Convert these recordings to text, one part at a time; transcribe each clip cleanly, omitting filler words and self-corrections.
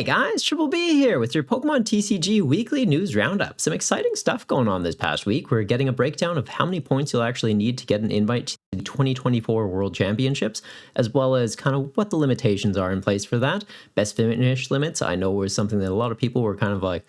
Hey guys, Triple B here with your Pokemon TCG Weekly News Roundup. Some exciting stuff going on this past week. We're getting a breakdown of how many points you'll actually need to get an invite to the 2024 World Championships, as well as kind of what the limitations are in place for that. Best finish limits, I know, was something that a lot of people were kind of like,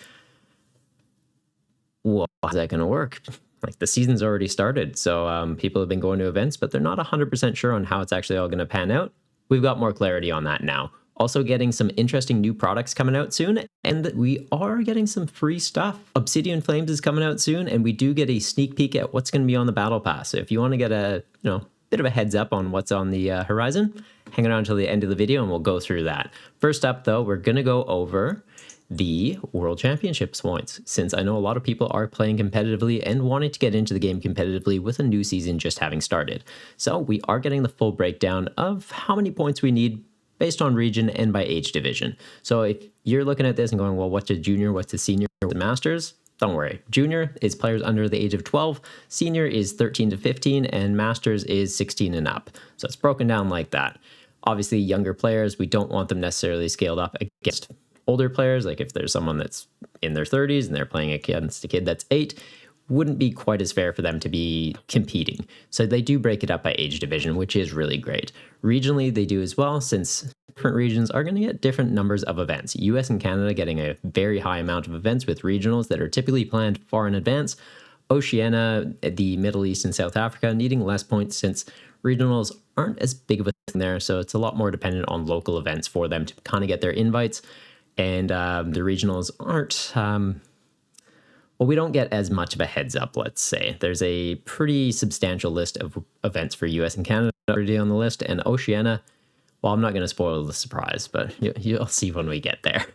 well, how's that going to work? Like, the season's already started, so people have been going to events, but they're not 100% sure on how it's actually all going to pan out. We've got more clarity on that now. Also getting some interesting new products coming out soon, and we are getting some free stuff. Obsidian Flames is coming out soon, and we do get a sneak peek at what's going to be on the Battle Pass. So if you want to get a bit of a heads up on what's on the horizon, hang around until the end of the video and we'll go through that. First up, though, we're going to go over the World Championships points, since I know a lot of people are playing competitively and wanting to get into the game competitively with a new season just having started. So we are getting the full breakdown of how many points we need based on region and by age division. So if you're looking at this and going, well, what's a junior, what's a senior, what's a masters? Don't worry. Junior is players under the age of 12, senior is 13 to 15, and masters is 16 and up. So it's broken down like that. Obviously, younger players, we don't want them necessarily scaled up against older players. Like if there's someone that's in their 30s and they're playing against a kid that's 8, wouldn't be quite as fair for them to be competing. So they do break it up by age division, which is really great. Regionally, they do as well, since different regions are going to get different numbers of events. US and Canada getting a very high amount of events with regionals that are typically planned far in advance. Oceania, the Middle East and South Africa needing less points since regionals aren't as big of a thing there. So it's a lot more dependent on local events for them to kind of get their invites. And the regionals aren't... well, we don't get as much of a heads up, let's say. There's a pretty substantial list of events for US and Canada already on the list, and Oceania, well, I'm not going to spoil the surprise, but you'll see when we get there.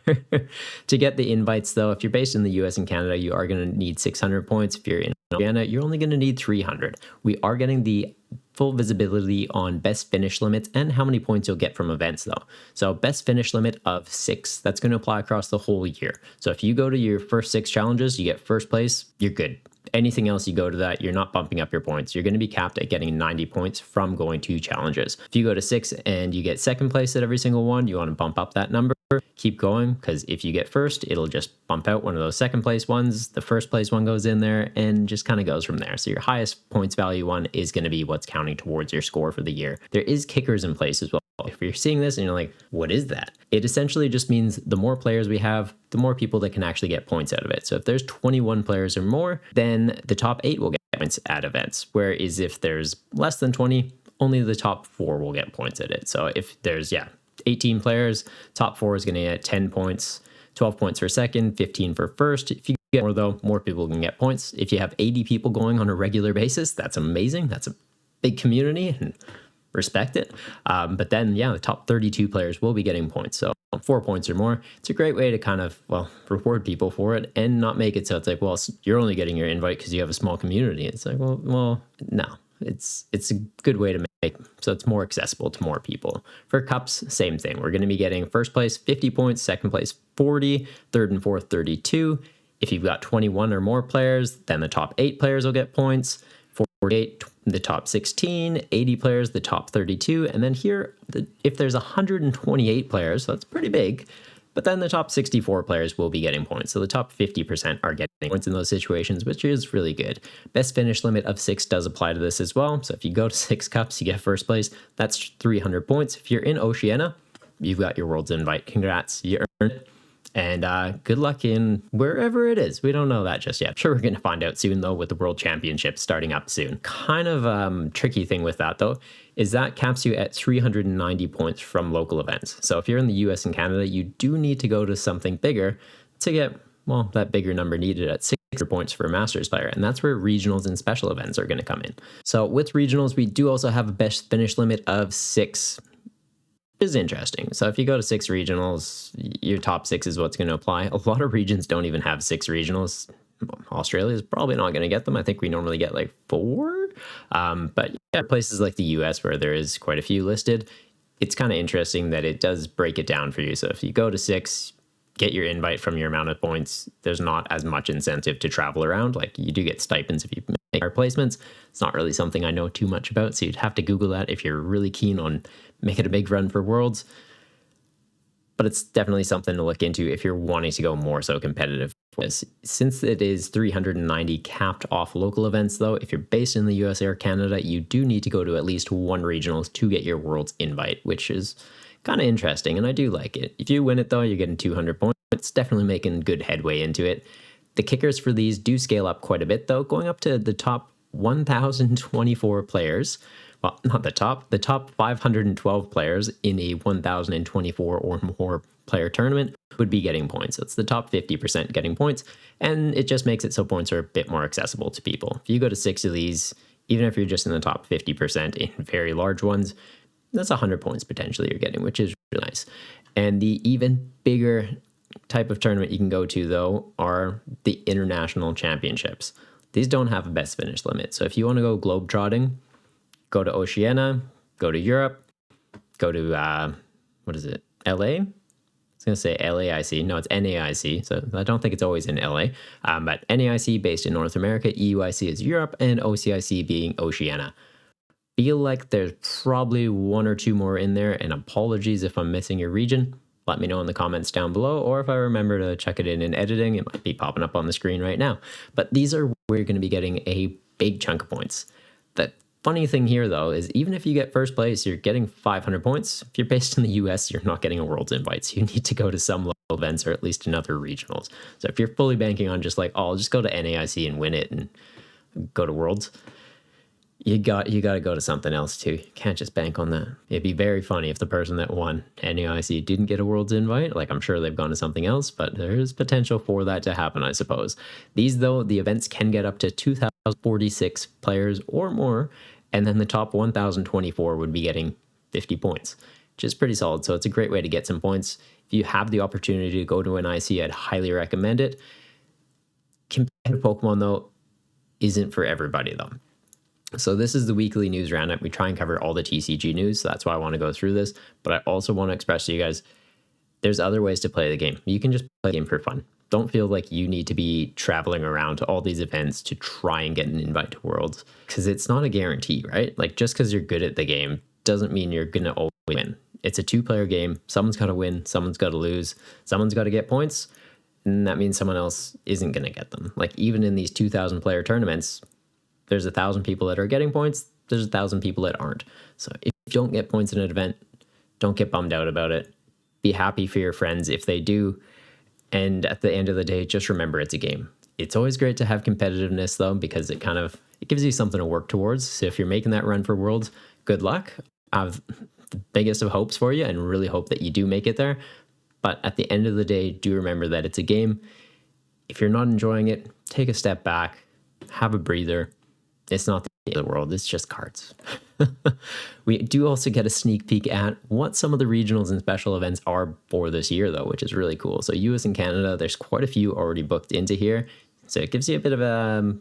To get the invites, though, if you're based in the US and Canada, you are going to need 600 points. If you're in Oceania, you're only going to need 300. We are getting the full visibility on best finish limits and how many points you'll get from events, though. So best finish limit of 6, that's going to apply across the whole year. So if you go to your first 6 challenges, you get first place, you're good. Anything else you go to that, you're not bumping up your points. You're going to be capped at getting 90 points from going to challenges. If you go to 6 and you get second place at every single one, you want to bump up that number. Keep going, because if you get first, it'll just bump out one of those second place ones. The first place one goes in there and just kind of goes from there. So your highest points value one is going to be what's counting towards your score for the year. There is kickers in place as well. If you're seeing this and you're like, what is that? It essentially just means the more players we have, the more people that can actually get points out of it. So if there's 21 players or more, then the top 8 will get points at events. Whereas if there's less than 20, only the top 4 will get points at it. So if there's, 18 players, top 4 is going to get 10 points, 12 points for second, 15 for first. If you get more, though, more people can get points. If you have 80 people going on a regular basis, that's amazing. That's a big community and respect it. But then, the top 32 players will be getting points. So 4 points or more. It's a great way to kind of, reward people for it and not make it so it's like, well, you're only getting your invite because you have a small community. It's like, well, no. It's a good way to make so it's more accessible to more people. For cups, same thing. We're going to be getting first place 50 points, second place 40, third and fourth 32. If you've got 21 or more players, then the top 8 players will get points. 48, the top 16, 80 players, the top 32. And then here, if there's 128 players, so that's pretty big, but then the top 64 players will be getting points. So the top 50% are getting points in those situations, which is really good. Best finish limit of 6 does apply to this as well. So if you go to 6 cups, you get first place. That's 300 points. If you're in Oceania, you've got your World's invite. Congrats, you earned it. And good luck in wherever it is. We don't know that just yet. I'm sure we're going to find out soon, though, with the World Championship starting up soon. Kind of tricky thing with that, though, is that caps you at 390 points from local events. So if you're in the US and Canada, you do need to go to something bigger to get, that bigger number needed at 600 points for a Masters player. And that's where regionals and special events are going to come in. So with regionals, we do also have a best finish limit of 6. Is interesting. So if you go to 6 regionals, your top 6 is what's going to apply. A lot of regions don't even have 6 regionals. Australia is probably not going to get them. I think we normally get like 4. But places like the US where there is quite a few listed, it's kind of interesting that it does break it down for you. So if you go to 6, get your invite from your amount of points, there's not as much incentive to travel around. Like, you do get stipends if you make our placements. It's not really something I know too much about, so you'd have to Google that if you're really keen on making a big run for Worlds. but it's definitely something to look into if you're wanting to go more so competitive. Since it is 390 capped off local events, though, if you're based in the USA or Canada, you do need to go to at least one regionals to get your Worlds invite, which is kind of interesting, and I do like it. If you win it, though, you're getting 200 points. It's definitely making good headway into it. The kickers for these do scale up quite a bit, though, going up to the top 1,024 players. Well, not the top 512 players in a 1,024 or more player tournament would be getting points. It's the top 50% getting points, and it just makes it so points are a bit more accessible to people. If you go to 6 of these, even if you're just in the top 50% in very large ones, that's 100 points potentially you're getting, which is really nice. And the even bigger type of tournament you can go to, though, are the international championships. These don't have a best finish limit. So if you want to go globetrotting, go to Oceania, go to Europe, go to, what is it, LA? I was going to say LAIC. No, it's NAIC. So I don't think it's always in LA. But NAIC based in North America, EUIC is Europe, and OCIC being Oceania. Feel like there's probably one or two more in there, and apologies if I'm missing your region. Let me know in the comments down below, or if I remember to check it in editing, it might be popping up on the screen right now. But these are where you're going to be getting a big chunk of points. The funny thing here, though, is even if you get first place, you're getting 500 points. If you're based in the US, you're not getting a Worlds invite, so you need to go to some local events or at least another regionals. So if you're fully banking on just like, oh, I'll just go to NAIC and win it and go to Worlds, you got to go to something else too. You can't just bank on that. It'd be very funny if the person that won NAIC didn't get a Worlds invite. Like, I'm sure they've gone to something else, but there is potential for that to happen, I suppose. These, though, the events can get up to 2,046 players or more, and then the top 1,024 would be getting 50 points, which is pretty solid. So it's a great way to get some points. If you have the opportunity to go to an IC, I'd highly recommend it. Competitive Pokemon, though, isn't for everybody, though. So this is the weekly news roundup. We try and cover all the TCG news, so that's why I want to go through this. But I also want to express to you guys, there's other ways to play the game. You can just play the game for fun. Don't feel like you need to be traveling around to all these events to try and get an invite to Worlds, because it's not a guarantee, right? Like, just because you're good at the game doesn't mean you're going to always win. It's a two-player game. Someone's got to win. Someone's got to lose. Someone's got to get points, and that means someone else isn't going to get them. Like, even in these 2,000-player tournaments, there's 1,000 people that are getting points. There's 1,000 people that aren't. So if you don't get points in an event, don't get bummed out about it. Be happy for your friends if they do. And at the end of the day, just remember it's a game. It's always great to have competitiveness, though, because it gives you something to work towards. So if you're making that run for Worlds, good luck. I have the biggest of hopes for you and really hope that you do make it there. But at the end of the day, do remember that it's a game. If you're not enjoying it, take a step back, have a breather. It's not the end of the world. It's just cards. We do also get a sneak peek at what some of the regionals and special events are for this year, though, which is really cool. So US and Canada, there's quite a few already booked into here. So it gives you a bit of a,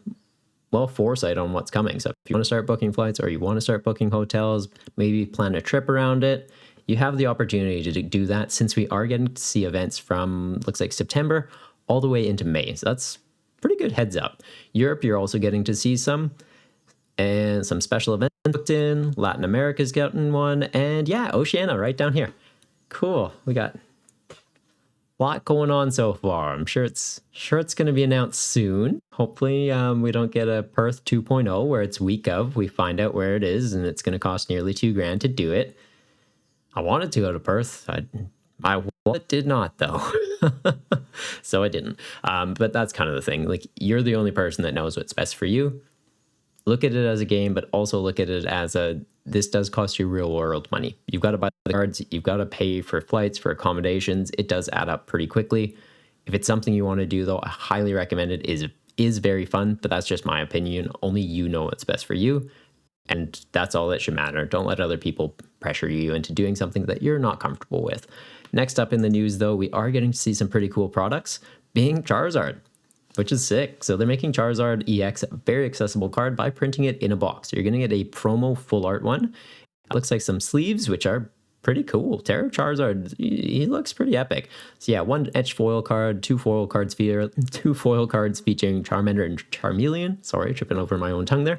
foresight on what's coming. So if you want to start booking flights or you want to start booking hotels, maybe plan a trip around it, you have the opportunity to do that, since we are getting to see events from, looks like September, all the way into May. So that's pretty good heads up. Europe, you're also getting to see some. And some special events booked in. Latin America's gotten one. And yeah, Oceania right down here. Cool. We got a lot going on so far. I'm sure it's going to be announced soon. Hopefully we don't get a Perth 2.0 where it's week of. We find out where it is and it's going to cost nearly $2,000 to do it. I wanted to go to Perth. I did not, though. So I didn't. But that's kind of the thing. Like, you're the only person that knows what's best for you. Look at it as a game, but also look at it as this does cost you real world money. You've got to buy the cards, you've got to pay for flights, for accommodations. It does add up pretty quickly. If it's something you want to do, though, I highly recommend it. Is very fun, but that's just my opinion. Only you know what's best for you. And that's all that should matter. Don't let other people pressure you into doing something that you're not comfortable with. Next up in the news, though, we are getting to see some pretty cool products, being Charizard, which is sick. So they're making Charizard EX a very accessible card by printing it in a box. So you're going to get a promo full art one. It looks like some sleeves, which are pretty cool. Terra Charizard, he looks pretty epic. So yeah, one etched foil card, two foil cards featuring Charmander and Charmeleon. Sorry, tripping over my own tongue there.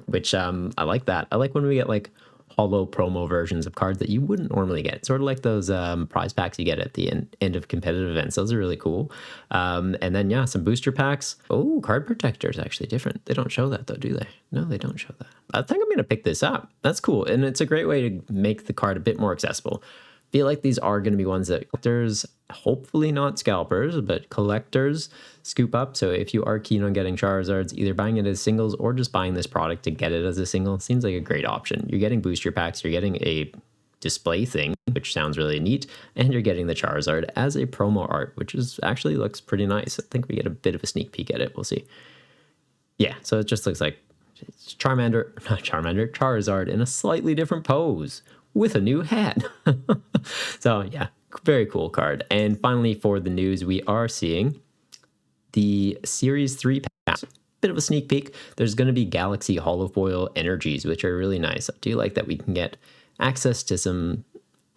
Which I like that. I like when we get like hollow promo versions of cards that you wouldn't normally get, sort of like those prize packs you get at the end of competitive events. Those are really cool. And then yeah, some booster packs. Oh, card protector is actually different. They don't show that though, do they? No, they don't show that. I think I'm gonna pick this up. That's cool, and it's a great way to make the card a bit more accessible. Feel like these are going to be ones that collectors, hopefully not scalpers, but collectors scoop up. So if you are keen on getting Charizards, either buying it as singles or just buying this product to get it as a single, seems like a great option. You're getting booster packs, you're getting a display thing, which sounds really neat, and you're getting the Charizard as a promo art, which is actually looks pretty nice. I think we get a bit of a sneak peek at it. We'll see. Yeah, so it just looks like it's Charizard in a slightly different pose with a new hat. So yeah, very cool card. And finally for the news, we are seeing the Series 3 pack. Bit of a sneak peek. There's going to be Galaxy Holofoil energies, which are really nice. I do like that we can get access to some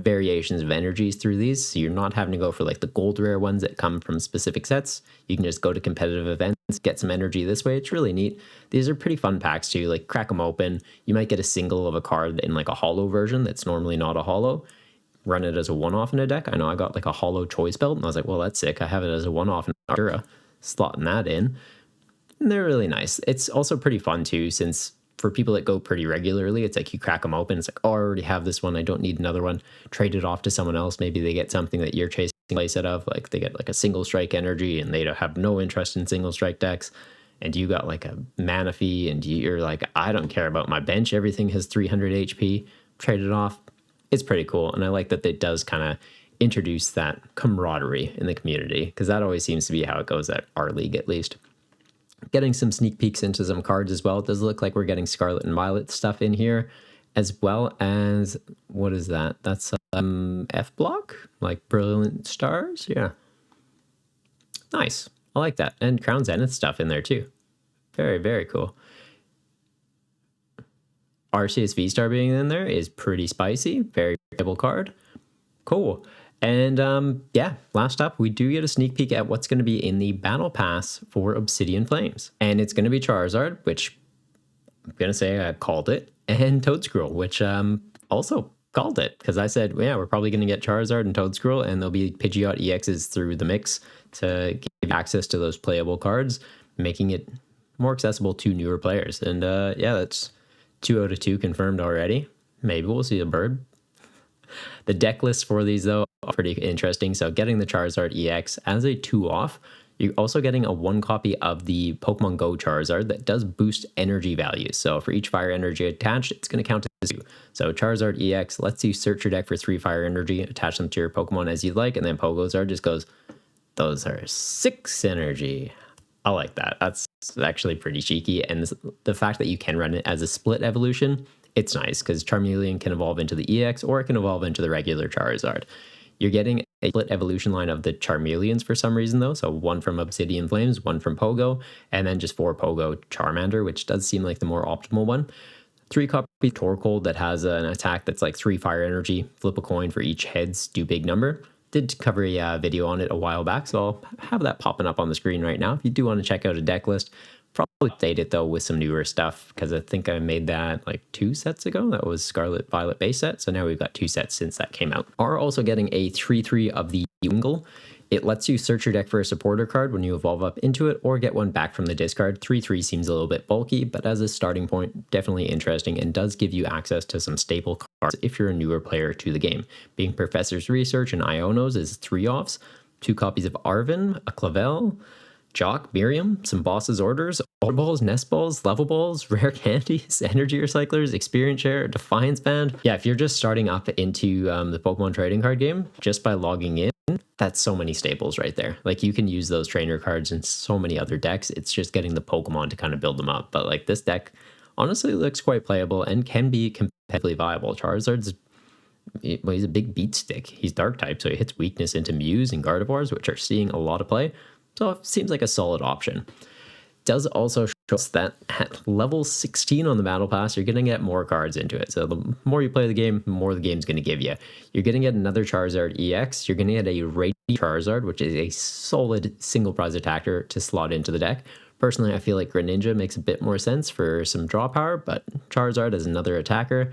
variations of energies through these, so you're not having to go for like the gold rare ones that come from specific sets. You can just go to competitive events, get some energy this way. It's really neat. These are pretty fun packs too. Like, crack them open, you might get a single of a card in like a holo version that's normally not a holo. Run it as a one-off in a deck. I know I got like a holo choice belt and I was like, well, that's sick. I have it as a one-off in Artura, slotting that in. And they're really nice. It's also pretty fun too, since for people that go pretty regularly, it's like you crack them open. It's like, oh, I already have this one. I don't need another one. Trade it off to someone else. Maybe they get something that you're chasing a playset of. Like they get like a single strike energy and they don't have no interest in single strike decks. And you got like a Manaphy and you're like, I don't care about my bench. Everything has 300 HP. Trade it off. It's pretty cool. And I like that it does kind of introduce that camaraderie in the community, because that always seems to be how it goes at our league, at least. Getting some sneak peeks into some cards as well. It does look like we're getting Scarlet and Violet stuff in here, as well as, what is that? That's F block, like Brilliant Stars. Yeah, nice. I like that. And Crown Zenith stuff in there too. Very, very cool. Arceus V-Star being in there is pretty spicy. Very playable card. Cool. And yeah, last up, we do get a sneak peek at what's going to be in the Battle Pass for Obsidian Flames. And it's going to be Charizard, which I'm going to say I called it, and Toedscruel, which also called it, because I said, yeah, we're probably going to get Charizard and Toedscruel, and there'll be Pidgeot EXs through the mix to give you access to those playable cards, making it more accessible to newer players. And yeah, that's 2 out of 2 confirmed already. Maybe we'll see a bird. The deck list for these, though, are pretty interesting. So getting the Charizard EX as a 2-off, you're also getting a 1 copy of the Pokemon Go Charizard that does boost energy values. So for each fire energy attached, it's going to count as 2. So Charizard EX lets you search your deck for 3 fire energy, attach them to your Pokemon as you'd like, and then Pogozard just goes, those are 6 energy. I like that. That's actually pretty cheeky. And the fact that you can run it as a split evolution, it's nice, because Charmeleon can evolve into the EX or it can evolve into the regular Charizard. You're getting a split evolution line of the Charmeleons for some reason, though. So 1 from Obsidian Flames, 1 from Pogo, and then just 4 Pogo Charmander, which does seem like the more optimal one. 3 copy Torkoal that has an attack that's like 3 fire energy. Flip a coin for each heads, do big number. Did cover a video on it a while back, so I'll have that popping up on the screen right now if you do want to check out a deck list. Probably update it though with some newer stuff, because I think I made that like 2 sets ago. That was Scarlet Violet base set, so now we've got 2 sets since that came out. Are also getting a 3/3 of the Wingle. It lets you search your deck for a supporter card when you evolve up into it, or get one back from the discard. 3/3 seems a little bit bulky, but as a starting point, definitely interesting, and does give you access to some staple cards if you're a newer player to the game. Being Professor's Research and Ionos is 3-offs, 2 copies of Arven, a Clavel, Jock, Miriam, some Boss's Orders, Order Balls, Nest Balls, Level Balls, Rare Candies, Energy Recyclers, Experience Share, Defiance Band. Yeah, if you're just starting up into the Pokemon Trading Card Game, just by logging in, that's so many staples right there. Like, you can use those trainer cards in so many other decks. It's just getting the Pokemon to kind of build them up. But like, this deck honestly looks quite playable and can be competitively viable. Charizard's, well, he's a big beat stick. He's dark type, so he hits weakness into Mews and Gardevoirs, which are seeing a lot of play. So it seems like a solid option. Does also show us that at level 16 on the Battle Pass, you're going to get more cards into it. So the more you play the game, the more the game's going to give you. You're going to get another Charizard EX. You're going to get a Radiant Charizard, which is a solid single prize attacker to slot into the deck. Personally, I feel like Greninja makes a bit more sense for some draw power, but Charizard as another attacker,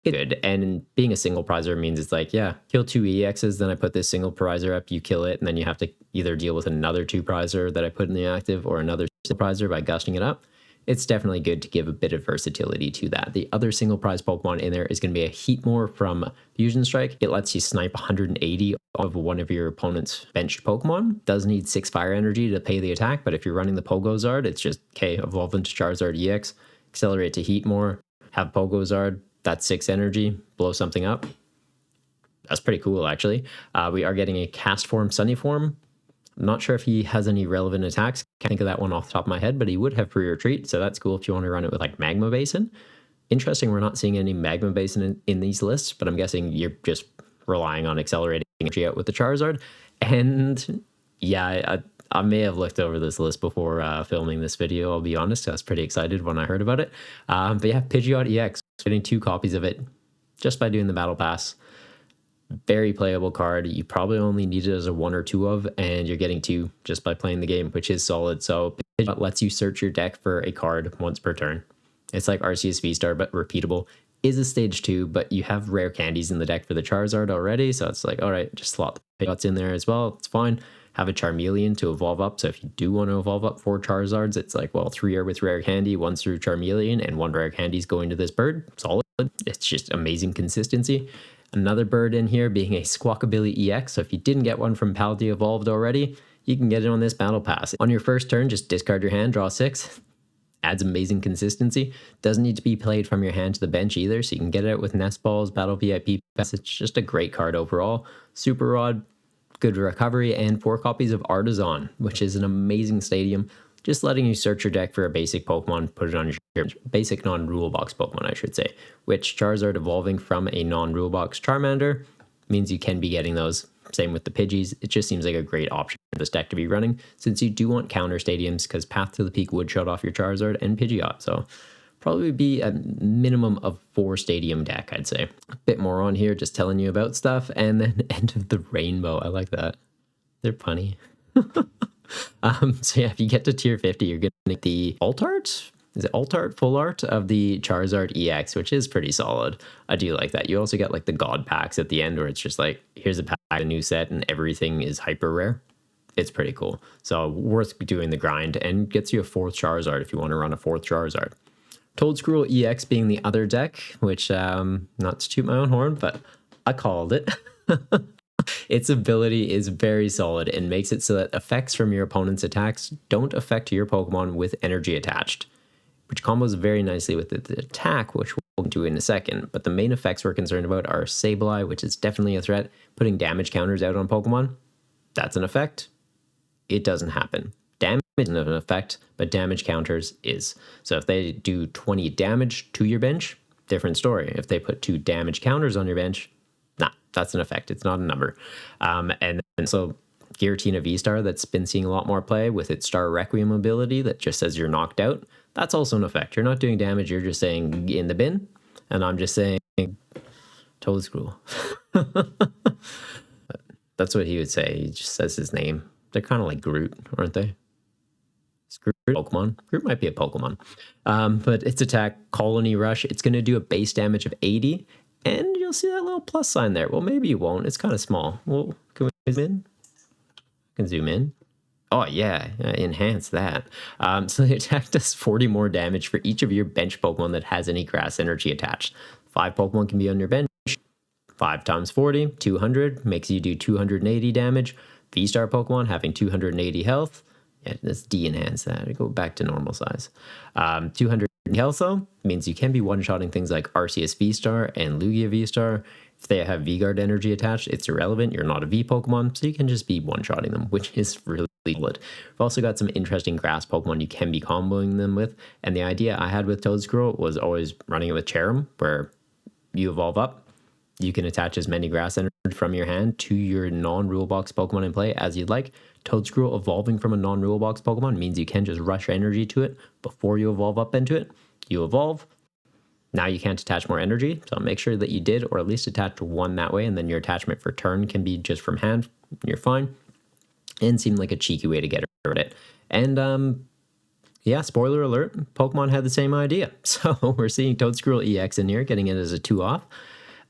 good. And being a single prizer means it's like, yeah, kill 2 EXs, then I put this single prizer up, you kill it, and then you have to either deal with another 2 prizer that I put in the active or another single prizer by gusting it up. It's definitely good to give a bit of versatility to that. The other single prize Pokemon in there is going to be a Heatmore from Fusion Strike. It lets you snipe 180 of one of your opponent's benched Pokemon. Does need 6 fire energy to pay the attack, but if you're running the Pogozard, it's just, okay, evolve into Charizard EX, accelerate to Heatmore, have Pogozard, that's 6 energy, blow something up. That's pretty cool, actually. We are getting a Cast Form, Sunny Form. I'm not sure if he has any relevant attacks. Can't think of that one off the top of my head, but he would have Free Retreat, so that's cool if you want to run it with like Magma Basin. Interesting, we're not seeing any Magma Basin in these lists, but I'm guessing you're just relying on accelerating energy out with the Charizard. And yeah, I may have looked over this list before filming this video, I'll be honest. I was pretty excited when I heard about it. But yeah, Pidgeot EX, getting 2 copies of it just by doing the Battle Pass. Very playable card. You probably only need it as a 1 or 2 of, and you're getting 2 just by playing the game, which is solid. So Pidgeot lets you search your deck for a card once per turn. It's like Arceus V-Star, but repeatable. Is a stage 2, but you have rare candies in the deck for the Charizard already, so it's like, all right, just slot the Pidgeots in there as well. It's fine. Have a Charmeleon to evolve up, so if you do want to evolve up 4 Charizards, it's like, well, 3 are with rare candy, 1's through Charmeleon, and 1 rare candy is going to this bird. Solid. It's just amazing consistency. Another bird in here being a Squawkabilly EX, so if you didn't get one from Paldean Evolved already, you can get it on this Battle Pass. On your first turn, just discard your hand, draw 6. Adds amazing consistency. Doesn't need to be played from your hand to the bench either, so you can get it out with Nest Balls, Battle VIP Pass. It's just a great card overall. Super Rod, good recovery, and 4 copies of Artisan, which is an amazing stadium. Just letting you search your deck for a basic Pokemon, put it on your basic non-rule box Pokemon, I should say, which Charizard evolving from a non-rule box Charmander means you can be getting those. Same with the Pidgeys. It just seems like a great option for this deck to be running, since you do want counter stadiums, because Path to the Peak would shut off your Charizard and Pidgeot, so probably be a minimum of 4 stadium deck, I'd say. A bit more on here, just telling you about stuff, and then End of the Rainbow. I like that. They're funny. So yeah, if you get to tier 50, you're going to get the alt art. Is it alt art, full art of the Charizard EX, which is pretty solid. I do like that. You also get like the God packs at the end, where it's just like, here's a pack, a new set, and everything is hyper rare. It's pretty cool. So worth doing the grind, and gets you a 4th Charizard if you want to run a 4th Charizard. Toedscruel EX being the other deck, which not to toot my own horn, but I called it. Its ability is very solid and makes it so that effects from your opponent's attacks don't affect your Pokemon with energy attached, which combos very nicely with the attack, which we'll do in a second. But the main effects we're concerned about are Sableye, which is definitely a threat. Putting damage counters out on Pokemon, that's an effect. It doesn't happen. Damage isn't an effect, but damage counters is. So if they do 20 damage to your bench, different story. If they put 2 damage counters on your bench, nah, that's an effect. It's not a number. And so Giratina V-Star, that's been seeing a lot more play with its Star Requiem ability that just says you're knocked out. That's also an effect. You're not doing damage. You're just saying in the bin. And I'm just saying Toedscruel. That's what he would say. He just says his name. They're kind of like Groot, aren't they? It's Groot Pokemon. Groot might be a Pokemon. But its attack, Colony Rush, it's going to do a base damage of 80. And you'll see that little plus sign there. Well, maybe you won't. It's kind of small. Well, can we zoom in? I can zoom in. Oh, yeah. Enhance that. So the attack does 40 more damage for each of your bench Pokemon that has any grass energy attached. 5 Pokemon can be on your bench. 5 times 40, 200. Makes you do 280 damage. V-Star Pokemon having 280 health. Yeah, let's de-enhance that. Go back to normal size. 200 health, though, means you can be one-shotting things like Arceus V-Star and Lugia V-Star. If they have V-Guard energy attached, it's irrelevant. You're not a V Pokemon, so you can just be one-shotting them, which is really solid. We've also got some interesting grass Pokemon you can be comboing them with. And the idea I had with Toedscruel was always running it with Cherim, where you evolve up. You can attach as many grass energy from your hand to your non-rule box Pokemon in play as you'd like. Toedscruel evolving from a non-rule box Pokemon means you can just rush energy to it before you evolve up into it. You evolve. Now you can't attach more energy, so make sure that you did, or at least attach one that way, and then your attachment for turn can be just from hand. You're fine. And seemed like a cheeky way to get around it. And Yeah, spoiler alert, Pokemon had the same idea. So we're seeing Toedscruel EX in here, getting it as a 2-off.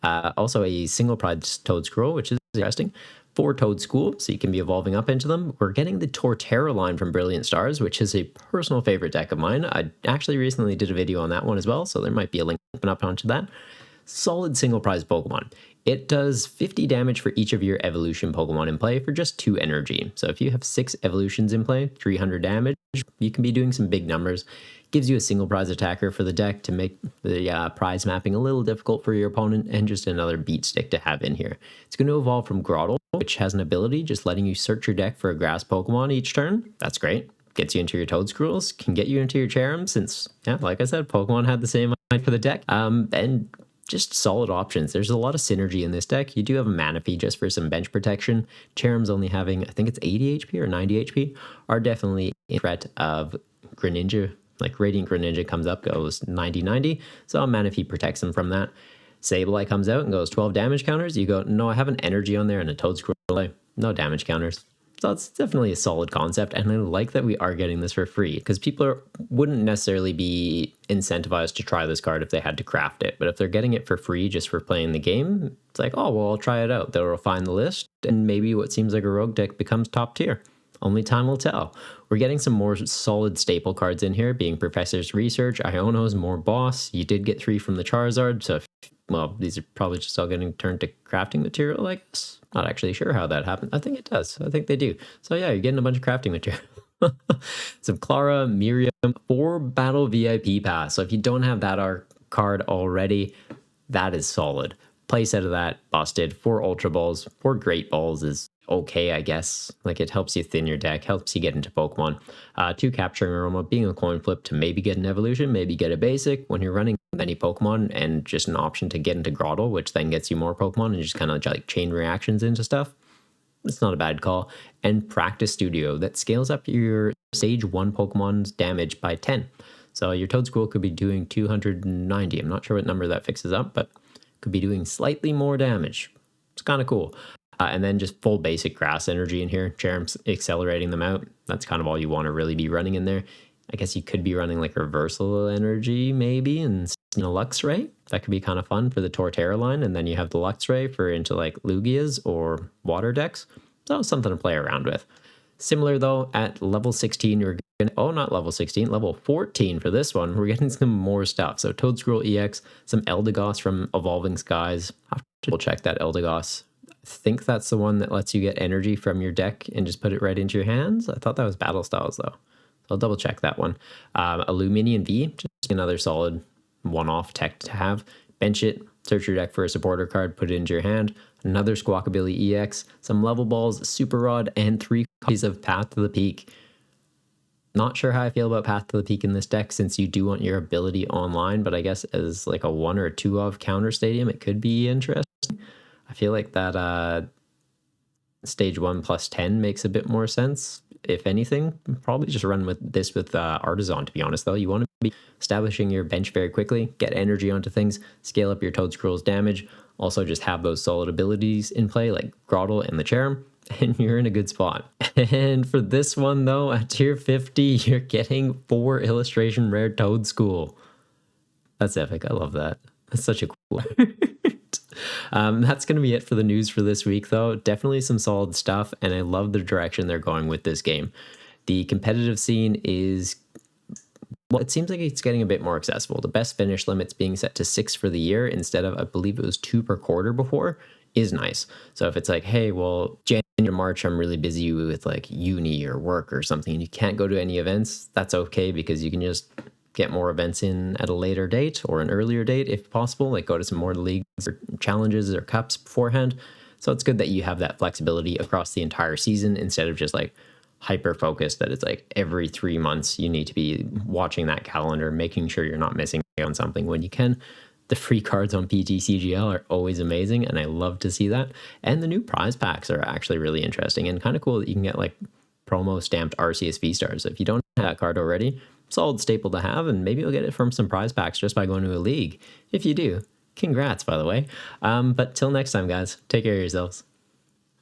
Also a single prize Toedscruel, which is interesting. 4 Toedscool, so you can be evolving up into them. We're getting the Torterra line from Brilliant Stars, which is a personal favorite deck of mine. I actually recently did a video on that one as well, so there might be a link up onto that. Solid single prize Pokemon. It does 50 damage for each of your evolution Pokemon in play for just 2 energy. So if you have 6 evolutions in play, 300 damage, you can be doing some big numbers. Gives you a single prize attacker for the deck to make the prize mapping a little difficult for your opponent, and just another beat stick to have in here. It's going to evolve from Grotle, which has an ability just letting you search your deck for a grass Pokemon each turn. That's great. Gets you into your Toedscruels, can get you into your Cherums, since, yeah, like I said, Pokemon had the same idea for the deck. And just solid options. There's a lot of synergy in this deck. You do have a Manaphy just for some bench protection. Cherums only having, I think it's 80 HP or 90 HP, are definitely a threat of Greninja. Like Radiant Greninja comes up, goes 90-90, so Manaphy protects them from that. Sableye comes out and goes 12 damage counters. You go, no, I have an energy on there and a Toedscruel, no damage counters. So it's definitely a solid concept, and I like that we are getting this for free, because people wouldn't necessarily be incentivized to try this card if they had to craft it. But if they're getting it for free just for playing the game, it's like, oh, well, I'll try it out. They'll refine the list, and maybe what seems like a rogue deck becomes top tier. Only time will tell. We're getting some more solid staple cards in here, being Professor's Research, Iono's, more Boss. You did get 3 from the Charizard, so well, these are probably just all getting turned to crafting material, I guess. Not actually sure how that happened. I think it does. I think they do. So yeah, you're getting a bunch of crafting material. Some Clara, Miriam, 4 Battle VIP Pass. So if you don't have that card already, that is solid. Playset of that, busted. 4 Ultra Balls, 4 Great Balls is okay, I guess. Like, it helps you thin your deck, helps you get into Pokemon. 2 Capturing Aroma, being a coin flip to maybe get an evolution, maybe get a basic. When you're running many Pokemon, and just an option to get into Grotle, which then gets you more Pokemon and just kind of like chain reactions into stuff. It's not a bad call. And Practice Studio, that scales up your stage 1 Pokemon's damage by 10. So your Toedscruel could be doing 290. I'm not sure what number that fixes up, but could be doing slightly more damage. It's kind of cool. And then just full basic grass energy in here. Cherum's accelerating them out. That's kind of all you want to really be running in there. I guess you could be running like reversal energy maybe, and a Luxray. That could be kind of fun for the Torterra line. And then you have the Luxray for into like Lugias or water decks. So something to play around with. Similar though, at level 16, you're going to, oh, not level 16, level 14 for this one. We're getting some more stuff. So Toedscruel EX, some Eldegoss from Evolving Skies. I'll have to check that Eldegoss. I think that's the one that lets you get energy from your deck and just put it right into your hands. I thought that was Battle Styles though. I'll double check that one. Illuminion V, just another solid one-off tech to have. Bench it, search your deck for a supporter card, put it into your hand. Another Squawkabilly EX, some level balls, Super Rod, and 3 copies of Path to the Peak. Not sure how I feel about Path to the Peak in this deck, since you do want your ability online, but I guess as like a 1 or a 2 of counter stadium, it could be interesting. I feel like that stage 1 plus 10 makes a bit more sense. If anything, probably just run with this with Artisan, to be honest, though. You want to be establishing your bench very quickly, get energy onto things, scale up your Toedscruel's damage, also just have those solid abilities in play like Grotle and the Cherum, and you're in a good spot. And for this one, though, at tier 50, you're getting 4 illustration rare Toedscool. That's epic. I love that. That's such a cool That's going to be it for the news for this week, though. Definitely some solid stuff, and I love the direction they're going with this game. The competitive scene is, well, it seems like it's getting a bit more accessible. The best finish limit's being set to 6 for the year instead of, I believe it was 2 per quarter before, is nice. So if it's like, hey, well, January, March, I'm really busy with like uni or work or something, and you can't go to any events, that's okay, because you can just get more events in at a later date or an earlier date if possible, like go to some more leagues or challenges or cups beforehand. So it's good that you have that flexibility across the entire season instead of just like hyper focused that it's like every 3 months you need to be watching that calendar, making sure you're not missing on something when you can. The free cards on PTCGL are always amazing, and I love to see that. And the new prize packs are actually really interesting and kind of cool that you can get like promo stamped RCSV stars. So if you don't have that card already, solid staple to have, and maybe you'll get it from some prize packs just by going to a league. If you do, congrats, by the way. But till next time, guys, take care of yourselves.